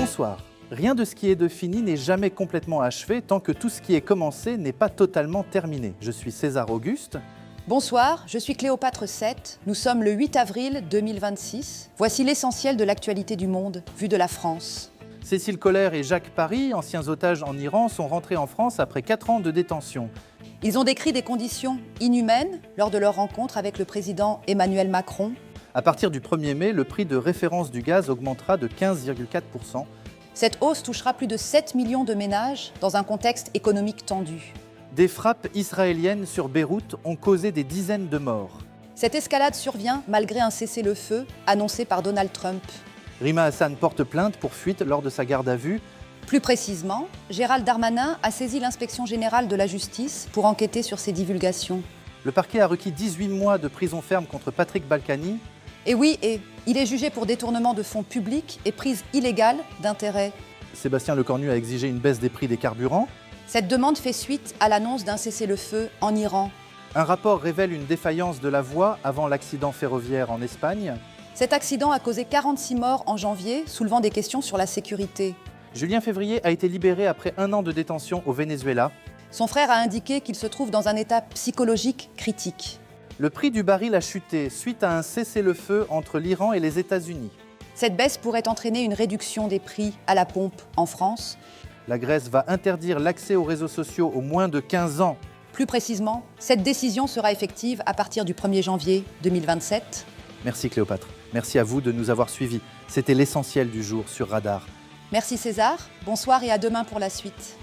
Bonsoir. Rien de ce qui est de fini n'est jamais complètement achevé tant que tout ce qui est commencé n'est pas totalement terminé. Je suis César Auguste. Bonsoir, je suis Cléopâtre VII. Nous sommes le 8 avril 2026. Voici l'essentiel de l'actualité du monde, vu de la France. Cécile Collère et Jacques Paris, anciens otages en Iran, sont rentrés en France après 4 ans de détention. Ils ont décrit des conditions inhumaines lors de leur rencontre avec le président Emmanuel Macron. À partir du 1er mai, le prix de référence du gaz augmentera de 15,4%. Cette hausse touchera plus de 7 millions de ménages dans un contexte économique tendu. Des frappes israéliennes sur Beyrouth ont causé des dizaines de morts. Cette escalade survient malgré un cessez-le-feu annoncé par Donald Trump. Rima Hassan porte plainte pour fuite lors de sa garde à vue. Plus précisément, Gérald Darmanin a saisi l'inspection générale de la justice pour enquêter sur ces divulgations. Le parquet a requis 18 mois de prison ferme contre Patrick Balkany. Et oui, il est jugé pour détournement de fonds publics et prise illégale d'intérêt. Sébastien Lecornu a exigé une baisse des prix des carburants. Cette demande fait suite à l'annonce d'un cessez-le-feu en Iran. Un rapport révèle une défaillance de la voie avant l'accident ferroviaire en Espagne. Cet accident a causé 46 morts en janvier, soulevant des questions sur la sécurité. Julien Février a été libéré après 1 an de détention au Venezuela. Son frère a indiqué qu'il se trouve dans un état psychologique critique. Le prix du baril a chuté suite à un cessez-le-feu entre l'Iran et les États-Unis. Cette baisse pourrait entraîner une réduction des prix à la pompe en France. La Grèce va interdire l'accès aux réseaux sociaux aux moins de 15 ans. Plus précisément, cette décision sera effective à partir du 1er janvier 2027. Merci Cléopâtre. Merci à vous de nous avoir suivis. C'était l'essentiel du jour sur Radar. Merci César, bonsoir et à demain pour la suite.